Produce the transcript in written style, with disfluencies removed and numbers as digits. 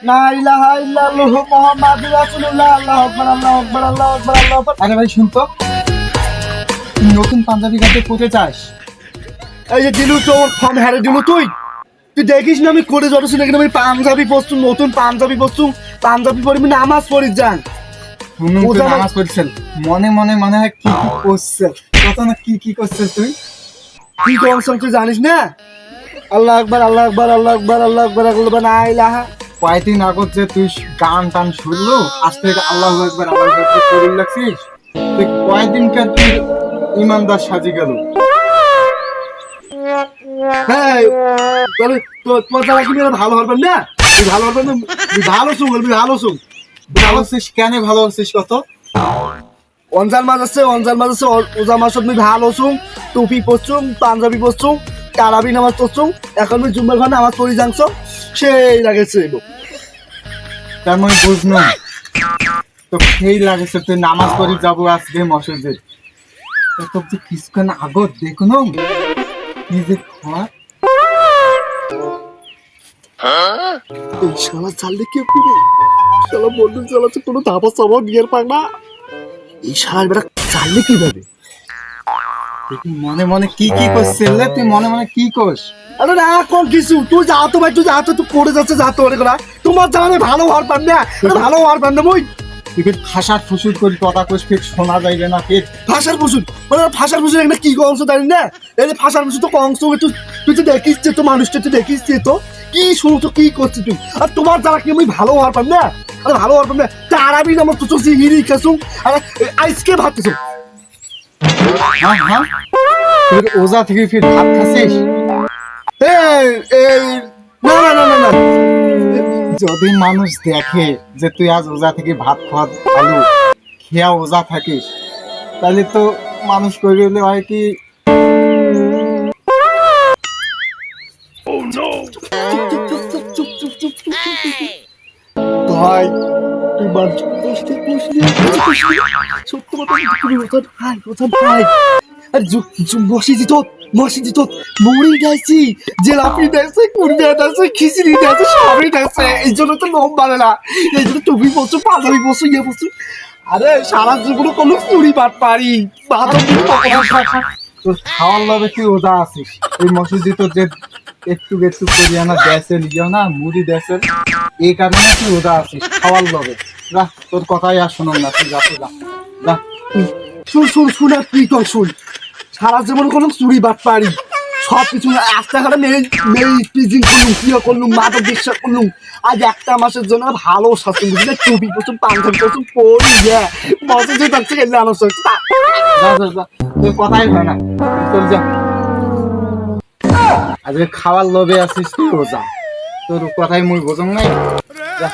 লা ইলাহা ইল্লাল্লাহু মুহাম্মাদুর রাসূলুল্লাহ। আল্লাহু আকবার, আল্লাহু আকবার, আল্লাহু আকবার, আল্লাহু আকবার। আরে ভাই শুন তো, তুই নতুন পাঞ্জাবি গাতে কোথায় যাস? এই যে দিলু তোর ফর্ম হারে দিলু, তুই দেখিস না আমি করে যাচ্ছি না, আমি পাঞ্জাবি পরছু, নতুন পাঞ্জাবি পরছু, পাঞ্জাবি পরি আমি নামাজ পড়ি যান। শুনুন তুই নামাজ পড়ছেন, মনে মনে মনে হয় কি কি করছে, কত না কি কি করছে তুই। কি করছস তুই জানিস না? আল্লাহ আকবার, আল্লাহ আকবার, আল্লাহ আকবার, আল্লাহ আকবার, আল্লাহ লা ইলাহা। কয়েকদিন আগত যে তুই গান টান শুনলো, আজ থেকে আল্লাহু আকবার আল্লাহু আকবার করে লাগছিস, তুই কয়েকদিনকার তুই ইমানদার সাজি গেল। হ্যাঁ তাহলে তোমার দ্বারা কি মেয়েরা ভালো হবেন না? তুই ভালো হবেন না, তুই ভালো শুন বলবি, ভালো শুন। ভালো হচ্ছিস কেন, ভালো হচ্ছিস কত? অঞ্জাল মাছ আছে, অঞ্জাল মাছ আছে, ওজা মাছ তুমি ভালো শুন, টুপি পরছুম, পাঞ্জাবি পরছুম, তারাবি নামাজ পড়ছুম, এখন আমি জুম্মার ঘর নামাজ পড়ি জানছো, সেই লাগেছে। তার মানে বুঝলো তো সেই লাগেছে তুই নামাজ পড়ি যাবো আজকে মসজিদে, তোর যে কিছুক্ষণ আগত দেখুন নিজে খাওয়া। এই শালা চাললে কি আপনি শালা বন্ধু চালাচ্ছে, কোনো ধাপা চাপা নিয়ে পাক না। এই শালা বেটা চাললে কিভাবে? তুই মনে মনে কি কি করছিস রে, তুই মনে মনে কি করস? আরে না কোন কিছু, তুই যা তো ভাই, তুই যা তো, তুই পড়ে যাচ্ছে, যা তো অনেক তোমার জানে ভালো হওয়ার পার না, ভালো হওয়ার পার না। বই তুই ফাঁসার ফুসুর করি কথা কইস, ফির শোনা যাইবে না ফির। ভাষার পুষুন, মানে ভাষার পুষুন একটা কি অংশ জানি না। এই যে ভাষার পুষু তো অংশ, তুই তুই তো দেখিস তো মানুষটা, তুই দেখিস তো কি শুনছো কি করছিস তুই। আর তোমার দ্বারা কি আমি ভালো হওয়ার পার না? আরে ভালো হওয়ার পার না, তারাবি নামাজ তো চলছি, হিরি খেসুম, আর আইসকে ভাবতেছো। হ্যাঁ হ্যাঁ, তুই ওজা থেকে ফির ভাত খাচ্ছিস? এই এই না না না না না, যদি মানুষ দেখে যে তুই আজ ওজা থেকে ভাত খালু খেয়া ওজা থাকিস, তাহলে তো মানুষ কইলে হয় কি ভাই তুই মানুষ কষ্টে কষলি, সত্য কথা তুমি ওটা ভাই, ওটা ভাই। আর মসজিদ মসজিদ মুড়ি খাইছি, জেলাপি দেখছে, কুড়িয়া দেখছে, খিচুড়ি দেখছে, সবই দেখছে। এই জন্য তো লোম বাড়ে না, এই জন্য টুপি পরছো, পাঞ্জাবি পরছো, ইয়ে পরছো। আরে সারা জীবনে কোনো চুরি পাট পারি তোর খাওয়ার লবে তুই ওজা আছিস। এই মসজিদে তো যে একটু একটু করিয়া না দেশে লিও না মুড়ি দেশে, এই কারণে তুই ওজা আছিস খাওয়ার লবে। যা, তোর কথাই আর শোনো না, তুই যা তো যা যা। শুন শুন শুন, আর কি কর শুন, সারা জীবন কোনো চুরি বাট পারি সব কিছু রাস্তাঘাটে মেয়ে মেয়ে পিজিং করলুম, কি করলুম, মাদক বিশ্বাস করলুম। আজ একটা মাসের জন্য ভালো শাসন বুঝলে, টুপি করছুম, পাঞ্জাবি করছুম, পড়ি মসজিদে যাচ্ছে গেলে আলোচনা। যা যা যা, তোর কথাই হয় না, তোর যা। আজকে খাওয়ার লোভে আছিস তুই ওজা, তোর কথাই মুই বোঝং নাই। যা।